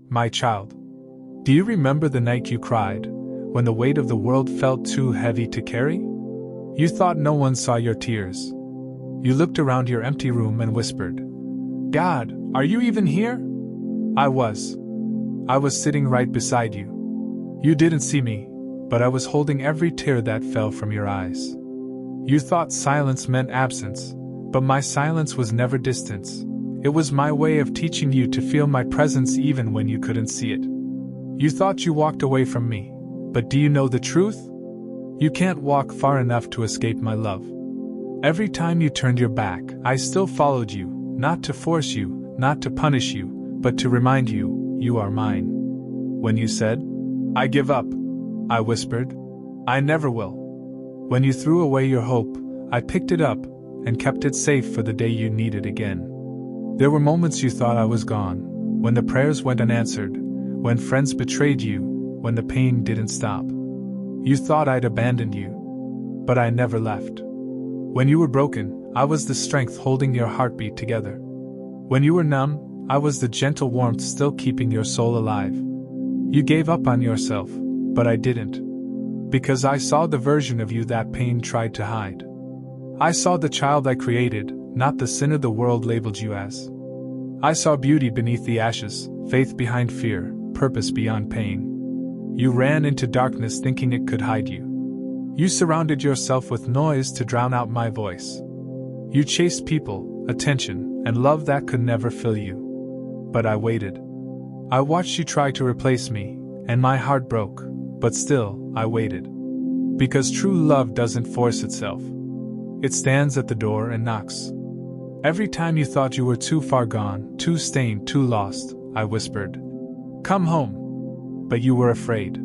my child. Do you remember the night you cried, when the weight of the world felt too heavy to carry? You thought no one saw your tears. You looked around your empty room and whispered, "God, are you even here?" I was. I was sitting right beside you. You didn't see me, but I was holding every tear that fell from your eyes. You thought silence meant absence, but my silence was never distance. It was my way of teaching you to feel my presence even when you couldn't see it. You thought you walked away from me, but do you know the truth? You can't walk far enough to escape my love. Every time you turned your back, I still followed you, not to force you, not to punish you, but to remind you, you are mine. When you said, "I give up," I whispered, "I never will." When you threw away your hope, I picked it up and kept it safe for the day you need it again. There were moments you thought I was gone, when the prayers went unanswered, when friends betrayed you, when the pain didn't stop. You thought I'd abandoned you, but I never left. When you were broken, I was the strength holding your heartbeat together. When you were numb, I was the gentle warmth still keeping your soul alive. You gave up on yourself, but I didn't. Because I saw the version of you that pain tried to hide. I saw the child I created, not the sinner the world labeled you as. I saw beauty beneath the ashes, faith behind fear, purpose beyond pain. You ran into darkness thinking it could hide you. You surrounded yourself with noise to drown out my voice. You chased people, attention, and love that could never fill you. But I waited. I watched you try to replace me, and my heart broke, but still, I waited. Because true love doesn't force itself. It stands at the door and knocks. Every time you thought you were too far gone, too stained, too lost, I whispered, "Come home." But you were afraid.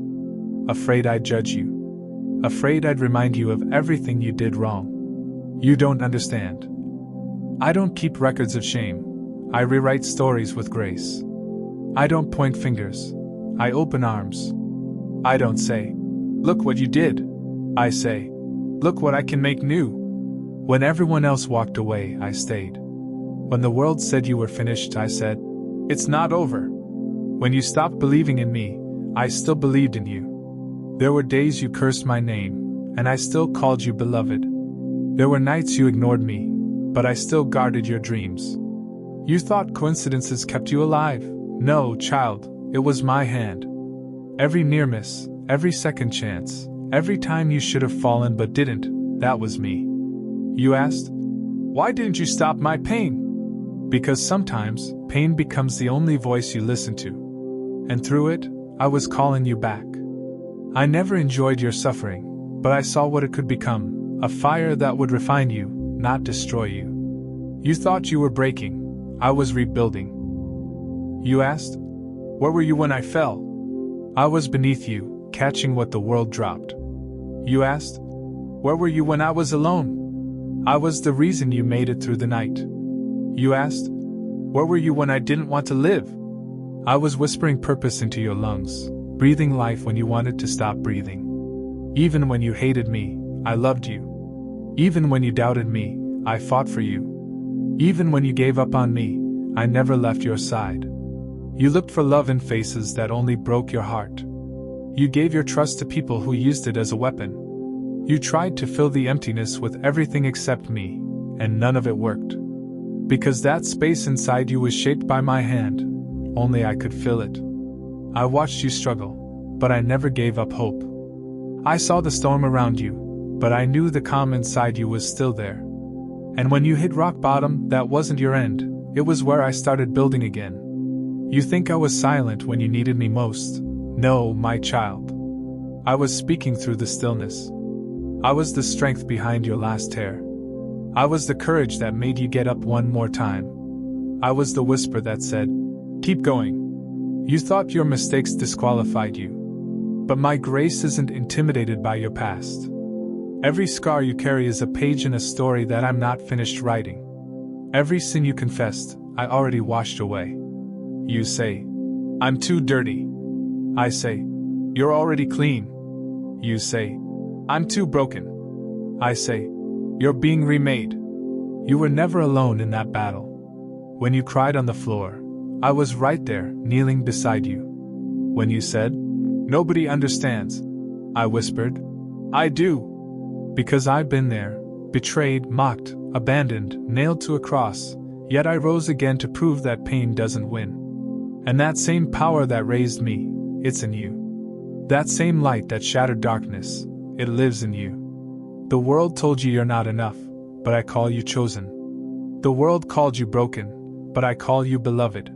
Afraid I'd judge you. Afraid I'd remind you of everything you did wrong. You don't understand. I don't keep records of shame. I rewrite stories with grace. I don't point fingers. I open arms. I don't say, "Look what you did." I say, "Look what I can make new." When everyone else walked away, I stayed. When the world said you were finished, I said, "It's not over." When you stopped believing in me, I still believed in you. There were days you cursed my name, and I still called you beloved. There were nights you ignored me, but I still guarded your dreams. You thought coincidences kept you alive. No, child, it was my hand. Every near miss, every second chance, every time you should have fallen but didn't, that was me. You asked, "Why didn't you stop my pain?" Because sometimes, pain becomes the only voice you listen to. And through it, I was calling you back. I never enjoyed your suffering, but I saw what it could become, a fire that would refine you, not destroy you. You thought you were breaking, I was rebuilding. You asked, "Where were you when I fell?" I was beneath you, catching what the world dropped. You asked, "Where were you when I was alone?" I was the reason you made it through the night. You asked, "Where were you when I didn't want to live?" I was whispering purpose into your lungs, breathing life when you wanted to stop breathing. Even when you hated me, I loved you. Even when you doubted me, I fought for you. Even when you gave up on me, I never left your side. You looked for love in faces that only broke your heart. You gave your trust to people who used it as a weapon. You tried to fill the emptiness with everything except me, and none of it worked. Because that space inside you was shaped by my hand, only I could fill it. I watched you struggle, but I never gave up hope. I saw the storm around you, but I knew the calm inside you was still there. And when you hit rock bottom, that wasn't your end, it was where I started building again. You think I was silent when you needed me most? No, my child. I was speaking through the stillness. I was the strength behind your last tear. I was the courage that made you get up one more time. I was the whisper that said, "Keep going." You thought your mistakes disqualified you. But my grace isn't intimidated by your past. Every scar you carry is a page in a story that I'm not finished writing. Every sin you confessed, I already washed away. You say, "I'm too dirty." I say, "You're already clean." You say, "I'm too broken." I say, "You're being remade." You were never alone in that battle. When you cried on the floor, I was right there, kneeling beside you. When you said, "Nobody understands," I whispered, "I do." Because I've been there, betrayed, mocked, abandoned, nailed to a cross, yet I rose again to prove that pain doesn't win. And that same power that raised me, it's in you. That same light that shattered darkness, it lives in you. The world told you you're not enough, but I call you chosen. The world called you broken, but I call you beloved.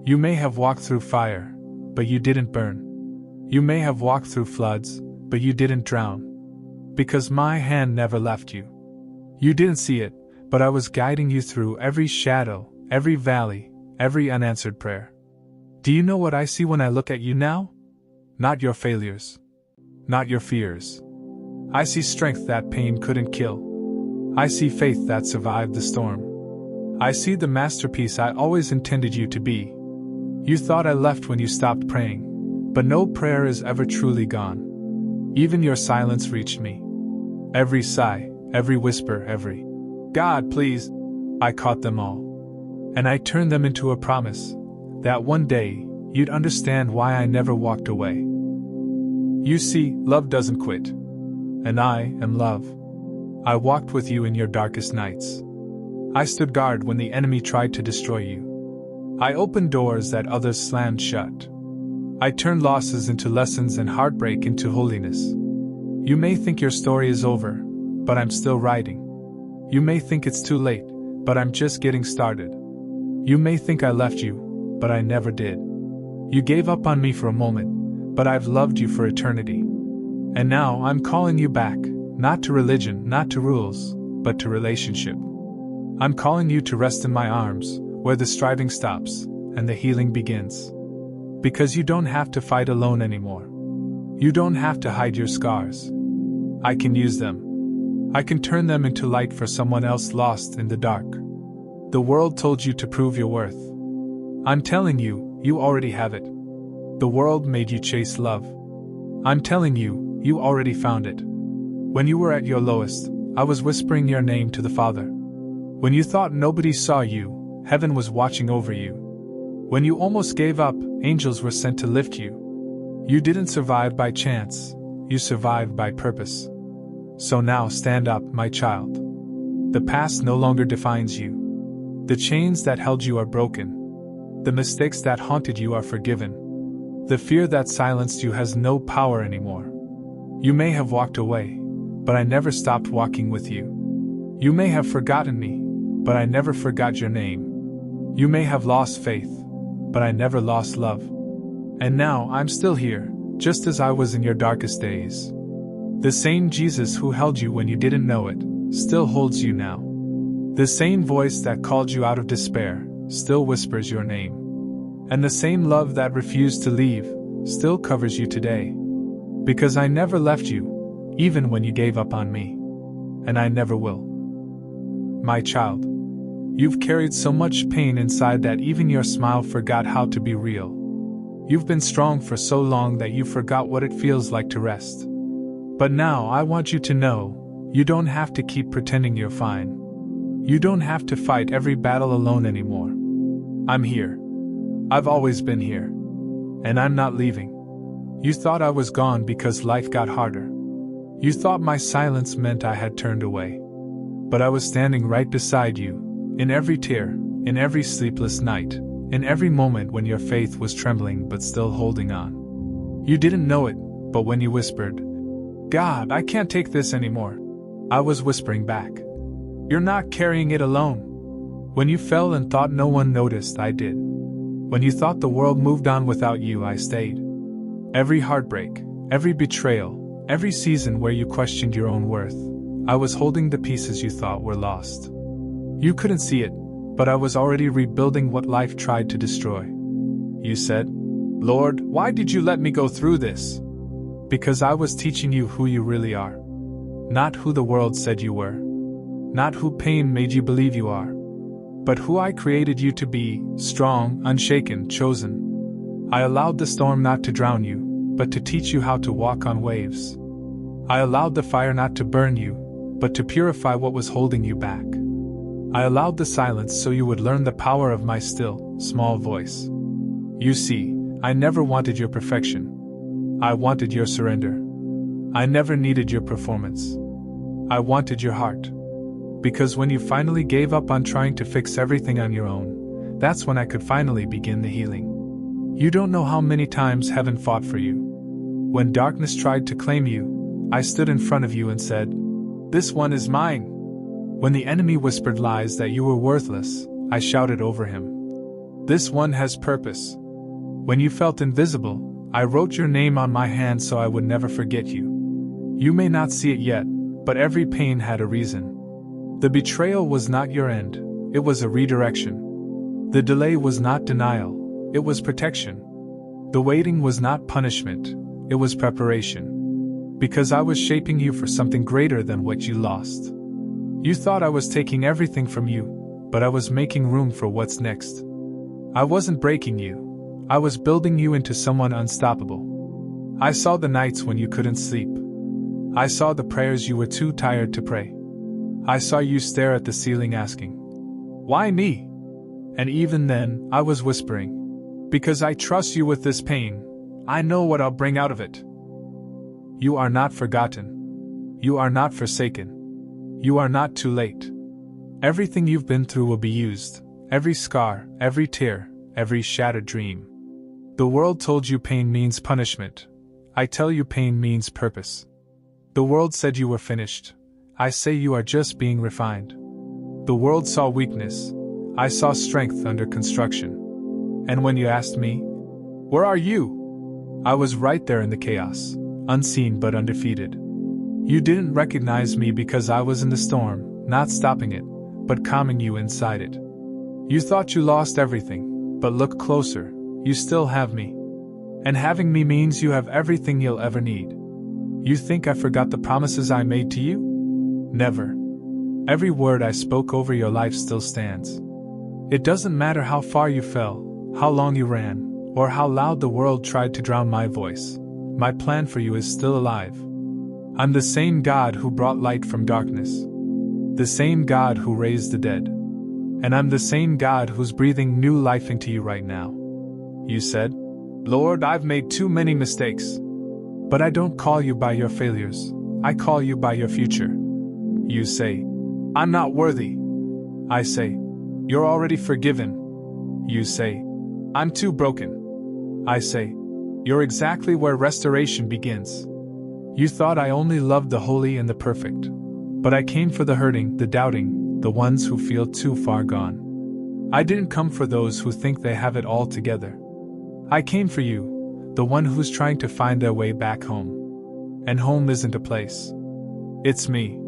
You may have walked through fire, but you didn't burn. You may have walked through floods, but you didn't drown. Because my hand never left you. You didn't see it, but I was guiding you through every shadow, every valley, every unanswered prayer. Do you know what I see when I look at you now? Not your failures. Not your fears. I see strength that pain couldn't kill. I see faith that survived the storm. I see the masterpiece I always intended you to be. You thought I left when you stopped praying, but no prayer is ever truly gone. Even your silence reached me. Every sigh, every whisper, every "God, please," I caught them all. And I turned them into a promise that one day you'd understand why I never walked away. You see, love doesn't quit. And I am love. I walked with you in your darkest nights. I stood guard when the enemy tried to destroy you. I opened doors that others slammed shut. I turned losses into lessons and heartbreak into holiness. You may think your story is over, but I'm still writing. You may think it's too late, but I'm just getting started. You may think I left you, but I never did. You gave up on me for a moment, but I've loved you for eternity. And now I'm calling you back, not to religion, not to rules, but to relationship. I'm calling you to rest in my arms, where the striving stops, and the healing begins. Because you don't have to fight alone anymore. You don't have to hide your scars. I can use them. I can turn them into light for someone else lost in the dark. The world told you to prove your worth. I'm telling you, you already have it. The world made you chase love. I'm telling you, you already found it. When you were at your lowest, I was whispering your name to the Father. When you thought nobody saw you, heaven was watching over you. When you almost gave up, angels were sent to lift you. You didn't survive by chance, you survived by purpose. So now stand up, my child. The past no longer defines you. The chains that held you are broken. The mistakes that haunted you are forgiven. The fear that silenced you has no power anymore. You may have walked away, but I never stopped walking with you. You may have forgotten me, but I never forgot your name. You may have lost faith, but I never lost love. And now I'm still here, just as I was in your darkest days. The same Jesus who held you when you didn't know it, still holds you now. The same voice that called you out of despair, still whispers your name. And the same love that refused to leave, still covers you today. Because I never left you, even when you gave up on me. And I never will. My child, you've carried so much pain inside that even your smile forgot how to be real. You've been strong for so long that you forgot what it feels like to rest. But now I want you to know, you don't have to keep pretending you're fine. You don't have to fight every battle alone anymore. I'm here. I've always been here. And I'm not leaving. You thought I was gone because life got harder. You thought my silence meant I had turned away. But I was standing right beside you, in every tear, in every sleepless night, in every moment when your faith was trembling but still holding on. You didn't know it, but when you whispered, "God, I can't take this anymore," I was whispering back, "You're not carrying it alone." When you fell and thought no one noticed, I did. When you thought the world moved on without you, I stayed. Every heartbreak, every betrayal, every season where you questioned your own worth, I was holding the pieces you thought were lost. You couldn't see it, but I was already rebuilding what life tried to destroy. You said, "Lord, why did you let me go through this?" Because I was teaching you who you really are. Not who the world said you were. Not who pain made you believe you are. But who I created you to be, strong, unshaken, chosen. I allowed the storm not to drown you, but to teach you how to walk on waves. I allowed the fire not to burn you, but to purify what was holding you back. I allowed the silence so you would learn the power of my still, small voice. You see, I never wanted your perfection. I wanted your surrender. I never needed your performance. I wanted your heart. Because when you finally gave up on trying to fix everything on your own, that's when I could finally begin the healing. You don't know how many times heaven fought for you. When darkness tried to claim you, I stood in front of you and said, "This one is mine." When the enemy whispered lies that you were worthless, I shouted over him, "This one has purpose." When you felt invisible, I wrote your name on my hand so I would never forget you. You may not see it yet, but every pain had a reason. The betrayal was not your end, it was a redirection. The delay was not denial, it was protection. The waiting was not punishment, it was preparation. Because I was shaping you for something greater than what you lost. You thought I was taking everything from you, but I was making room for what's next. I wasn't breaking you, I was building you into someone unstoppable. I saw the nights when you couldn't sleep. I saw the prayers you were too tired to pray. I saw you stare at the ceiling asking, "Why me?" And even then, I was whispering, "Because I trust you with this pain, I know what I'll bring out of it." You are not forgotten. You are not forsaken. You are not too late. Everything you've been through will be used, every scar, every tear, every shattered dream. The world told you pain means punishment. I tell you pain means purpose. The world said you were finished. I say you are just being refined. The world saw weakness. I saw strength under construction. And when you asked me, "Where are you?" I was right there in the chaos, unseen but undefeated. You didn't recognize me because I was in the storm, not stopping it, but calming you inside it. You thought you lost everything, but look closer, you still have me. And having me means you have everything you'll ever need. You think I forgot the promises I made to you? Never. Every word I spoke over your life still stands. It doesn't matter how far you fell, how long you ran, or how loud the world tried to drown my voice. My plan for you is still alive. I'm the same God who brought light from darkness. The same God who raised the dead. And I'm the same God who's breathing new life into you right now. You said, "Lord, I've made too many mistakes." But I don't call you by your failures. I call you by your future. You say, "I'm not worthy." I say, "You're already forgiven." You say, "I'm too broken." I say, "You're exactly where restoration begins." You thought I only loved the holy and the perfect. But I came for the hurting, the doubting, the ones who feel too far gone. I didn't come for those who think they have it all together. I came for you, the one who's trying to find their way back home. And home isn't a place. It's me.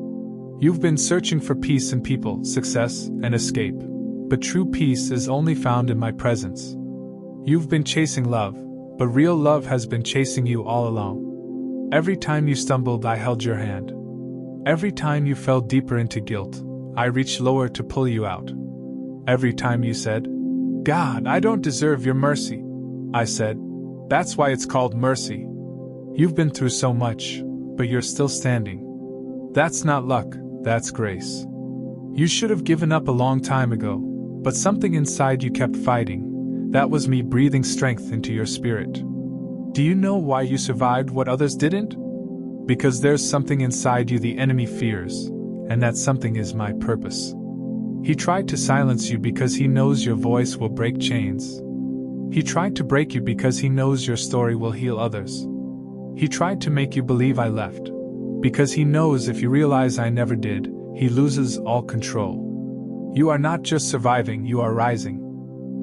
You've been searching for peace in people, success, and escape. But true peace is only found in my presence. You've been chasing love, but real love has been chasing you all along. Every time you stumbled, I held your hand. Every time you fell deeper into guilt, I reached lower to pull you out. Every time you said, "God, I don't deserve your mercy," I said, "That's why it's called mercy." You've been through so much, but you're still standing. That's not luck, that's grace. You should have given up a long time ago, but something inside you kept fighting. That was me breathing strength into your spirit. Do you know why you survived what others didn't? Because there's something inside you the enemy fears, and that something is my purpose. He tried to silence you because he knows your voice will break chains. He tried to break you because he knows your story will heal others. He tried to make you believe I left, because he knows if you realize I never did, he loses all control. You are not just surviving, you are rising.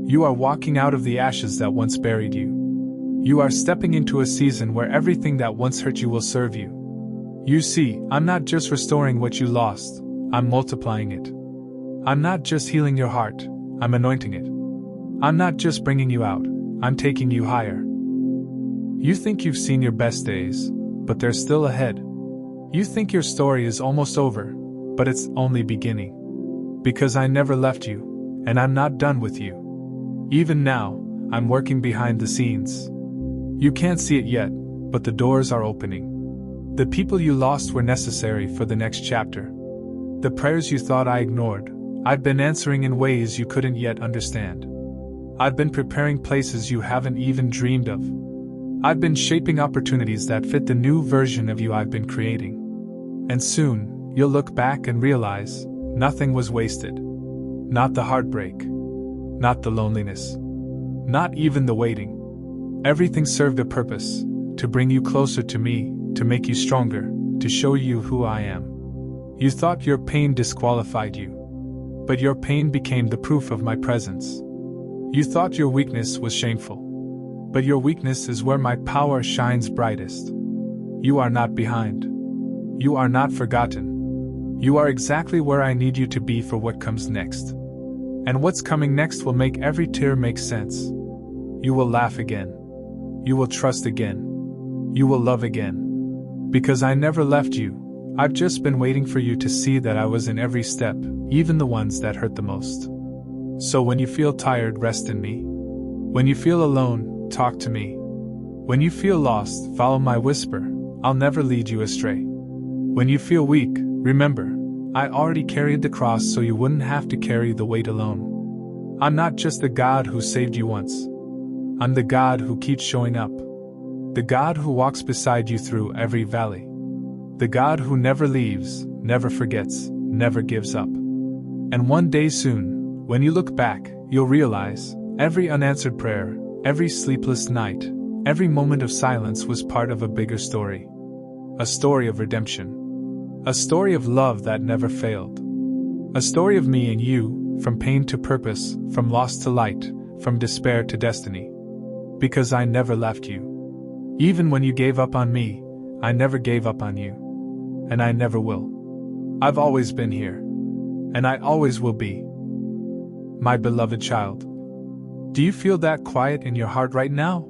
You are walking out of the ashes that once buried you. You are stepping into a season where everything that once hurt you will serve you. You see, I'm not just restoring what you lost, I'm multiplying it. I'm not just healing your heart, I'm anointing it. I'm not just bringing you out, I'm taking you higher. You think you've seen your best days, but they're still ahead. You think your story is almost over, but it's only beginning. Because I never left you, and I'm not done with you. Even now, I'm working behind the scenes. You can't see it yet, but the doors are opening. The people you lost were necessary for the next chapter. The prayers you thought I ignored, I've been answering in ways you couldn't yet understand. I've been preparing places you haven't even dreamed of. I've been shaping opportunities that fit the new version of you I've been creating. And soon, you'll look back and realize nothing was wasted. Not the heartbreak. Not the loneliness. Not even the waiting. Everything served a purpose, to bring you closer to me, to make you stronger, to show you who I am. You thought your pain disqualified you. But your pain became the proof of my presence. You thought your weakness was shameful. But your weakness is where my power shines brightest. You are not behind. You are not forgotten. You are exactly where I need you to be for what comes next. And what's coming next will make every tear make sense. You will laugh again. You will trust again. You will love again. Because I never left you. I've just been waiting for you to see that I was in every step, even the ones that hurt the most. So when you feel tired, rest in me. When you feel alone, talk to me. When you feel lost, follow my whisper. I'll never lead you astray. When you feel weak, remember, I already carried the cross so you wouldn't have to carry the weight alone. I'm not just the God who saved you once. I'm the God who keeps showing up. The God who walks beside you through every valley. The God who never leaves, never forgets, never gives up. And one day soon, when you look back, you'll realize every unanswered prayer, every sleepless night, every moment of silence was part of a bigger story. A story of redemption. A story of love that never failed. A story of me and you, from pain to purpose, from loss to light, from despair to destiny. Because I never left you. Even when you gave up on me, I never gave up on you. And I never will. I've always been here. And I always will be. My beloved child. Do you feel that quiet in your heart right now?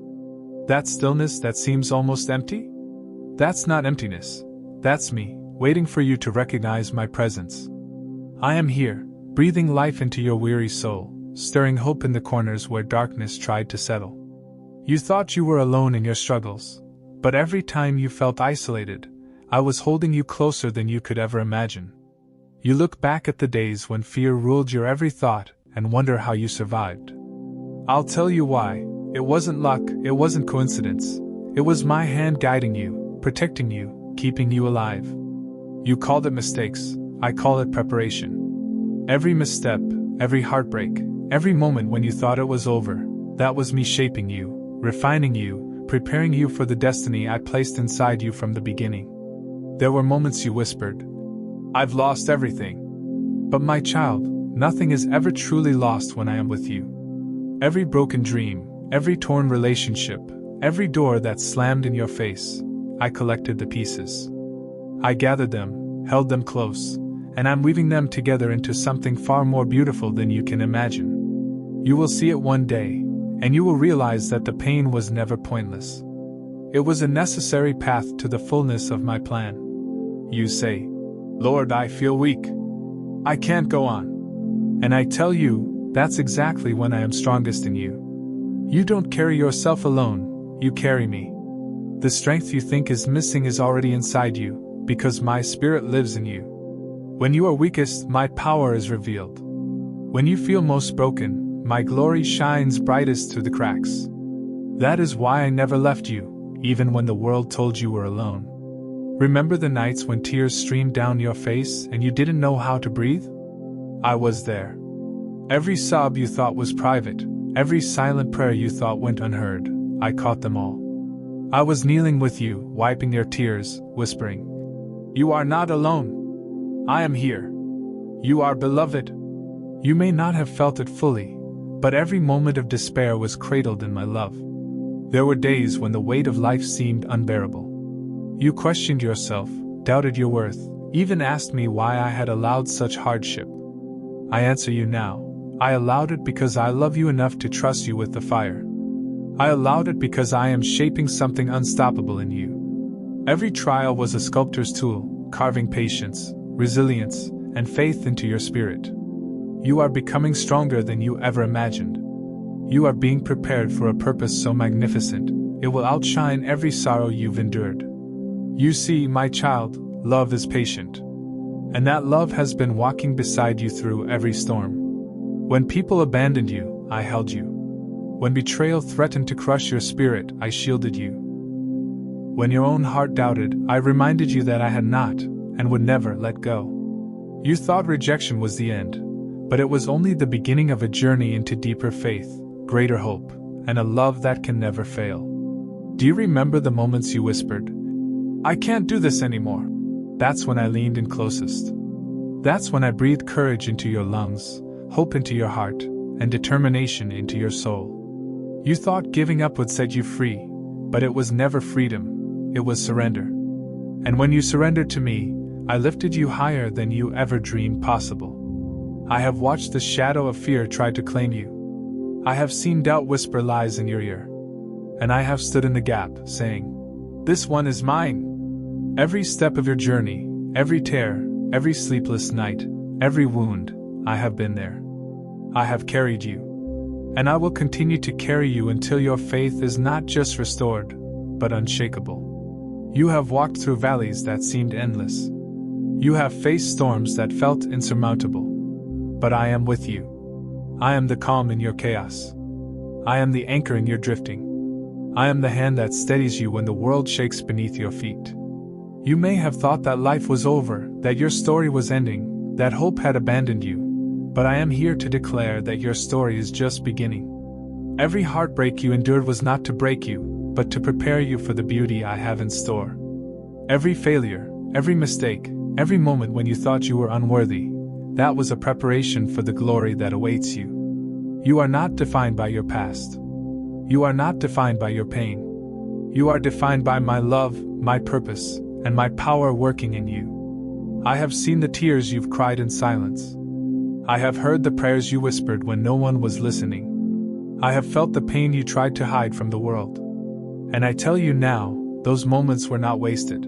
That stillness that seems almost empty? That's not emptiness. That's me, waiting for you to recognize my presence. I am here, breathing life into your weary soul, stirring hope in the corners where darkness tried to settle. You thought you were alone in your struggles, but every time you felt isolated, I was holding you closer than you could ever imagine. You look back at the days when fear ruled your every thought and wonder how you survived. I'll tell you why. It wasn't luck, it wasn't coincidence. It was my hand guiding you, protecting you, keeping you alive. You called it mistakes, I call it preparation. Every misstep, every heartbreak, every moment when you thought it was over, that was me shaping you, refining you, preparing you for the destiny I placed inside you from the beginning. There were moments you whispered, I've lost everything. But my child, nothing is ever truly lost when I am with you. Every broken dream, every torn relationship, every door that slammed in your face, I collected the pieces. I gathered them, held them close, and I'm weaving them together into something far more beautiful than you can imagine. You will see it one day, and you will realize that the pain was never pointless. It was a necessary path to the fullness of my plan. You say, Lord, I feel weak. I can't go on. And I tell you, that's exactly when I am strongest in you. You don't carry yourself alone, you carry me. The strength you think is missing is already inside you, because my spirit lives in you. When you are weakest, my power is revealed. When you feel most broken, my glory shines brightest through the cracks. That is why I never left you, even when the world told you were alone. Remember the nights when tears streamed down your face and you didn't know how to breathe? I was there. Every sob you thought was private, every silent prayer you thought went unheard, I caught them all. I was kneeling with you, wiping your tears, whispering, You are not alone. I am here. You are beloved. You may not have felt it fully, but every moment of despair was cradled in my love. There were days when the weight of life seemed unbearable. You questioned yourself, doubted your worth, even asked me why I had allowed such hardship. I answer you now, I allowed it because I love you enough to trust you with the fire. I allowed it because I am shaping something unstoppable in you. Every trial was a sculptor's tool, carving patience, resilience, and faith into your spirit. You are becoming stronger than you ever imagined. You are being prepared for a purpose so magnificent, it will outshine every sorrow you've endured. You see, my child, love is patient. And that love has been walking beside you through every storm. When people abandoned you, I held you. When betrayal threatened to crush your spirit, I shielded you. When your own heart doubted, I reminded you that I had not, and would never, let go. You thought rejection was the end, but it was only the beginning of a journey into deeper faith, greater hope, and a love that can never fail. Do you remember the moments you whispered, "I can't do this anymore"? That's when I leaned in closest. That's when I breathed courage into your lungs, hope into your heart, and determination into your soul. You thought giving up would set you free, but it was never freedom, it was surrender. And when you surrendered to me, I lifted you higher than you ever dreamed possible. I have watched the shadow of fear try to claim you. I have seen doubt whisper lies in your ear. And I have stood in the gap, saying, "This one is mine." Every step of your journey, every tear, every sleepless night, every wound, I have been there. I have carried you. And I will continue to carry you until your faith is not just restored, but unshakable. You have walked through valleys that seemed endless. You have faced storms that felt insurmountable. But I am with you. I am the calm in your chaos. I am the anchor in your drifting. I am the hand that steadies you when the world shakes beneath your feet. You may have thought that life was over, that your story was ending, that hope had abandoned you, but I am here to declare that your story is just beginning. Every heartbreak you endured was not to break you, but to prepare you for the beauty I have in store. Every failure, every mistake, every moment when you thought you were unworthy, that was a preparation for the glory that awaits you. You are not defined by your past. You are not defined by your pain. You are defined by my love, my purpose, and my power working in you. I have seen the tears you've cried in silence. I have heard the prayers you whispered when no one was listening. I have felt the pain you tried to hide from the world. And I tell you now, those moments were not wasted.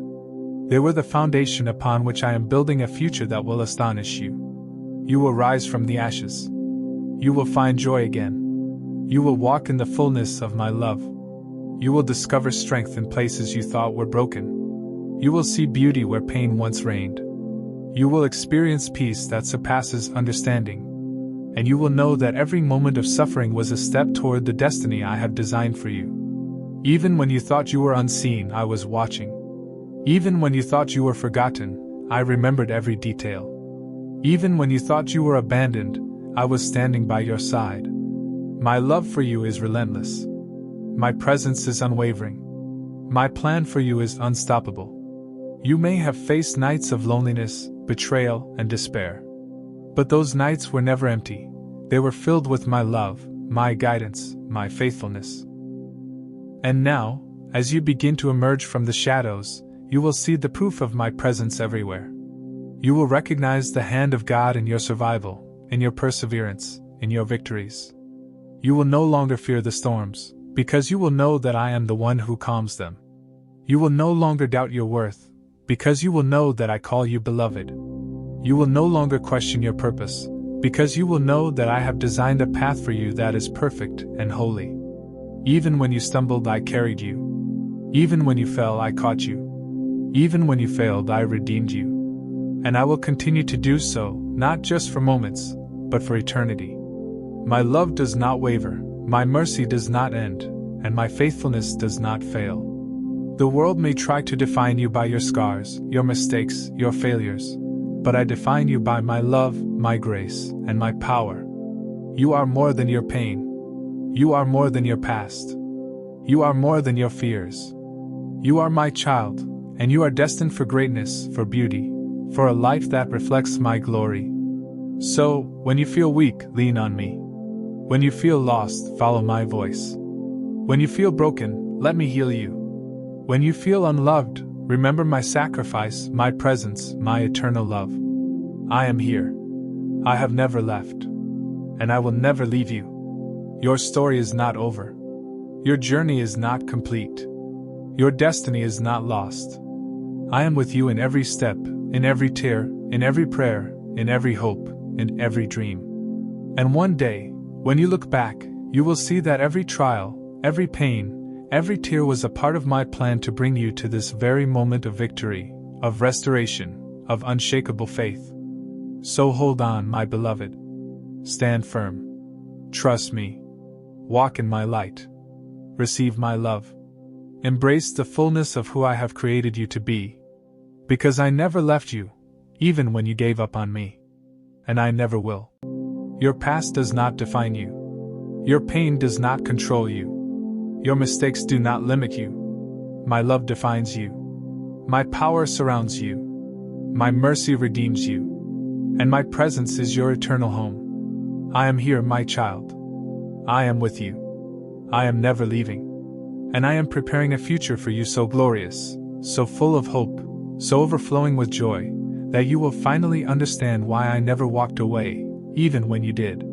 They were the foundation upon which I am building a future that will astonish you. You will rise from the ashes. You will find joy again. You will walk in the fullness of my love. You will discover strength in places you thought were broken. You will see beauty where pain once reigned. You will experience peace that surpasses understanding. And you will know that every moment of suffering was a step toward the destiny I have designed for you. Even when you thought you were unseen, I was watching. Even when you thought you were forgotten, I remembered every detail. Even when you thought you were abandoned, I was standing by your side. My love for you is relentless. My presence is unwavering. My plan for you is unstoppable. You may have faced nights of loneliness, betrayal, and despair. But those nights were never empty. They were filled with my love, my guidance, my faithfulness. And now, as you begin to emerge from the shadows, you will see the proof of my presence everywhere. You will recognize the hand of God in your survival, in your perseverance, in your victories. You will no longer fear the storms, because you will know that I am the one who calms them. You will no longer doubt your worth, because you will know that I call you beloved. You will no longer question your purpose, because you will know that I have designed a path for you that is perfect and holy. Even when you stumbled, I carried you. Even when you fell, I caught you. Even when you failed, I redeemed you. And I will continue to do so, not just for moments, but for eternity. My love does not waver, my mercy does not end, and my faithfulness does not fail. The world may try to define you by your scars, your mistakes, your failures, but I define you by my love, my grace, and my power. You are more than your pain. You are more than your past. You are more than your fears. You are my child, and you are destined for greatness, for beauty, for a life that reflects my glory. So, when you feel weak, lean on me. When you feel lost, follow my voice. When you feel broken, let me heal you. When you feel unloved, remember my sacrifice, my presence, my eternal love. I am here. I have never left. And I will never leave you. Your story is not over. Your journey is not complete. Your destiny is not lost. I am with you in every step, in every tear, in every prayer, in every hope, in every dream. And one day, when you look back, you will see that every trial, every pain, every tear was a part of my plan to bring you to this very moment of victory, of restoration, of unshakable faith. So hold on, my beloved. Stand firm. Trust me. Walk in my light. Receive my love. Embrace the fullness of who I have created you to be. Because I never left you, even when you gave up on me. And I never will. Your past does not define you. Your pain does not control you. Your mistakes do not limit you. My love defines you. My power surrounds you. My mercy redeems you. And my presence is your eternal home. I am here, my child. I am with you. I am never leaving. And I am preparing a future for you so glorious, so full of hope, so overflowing with joy, that you will finally understand why I never walked away, even when you did.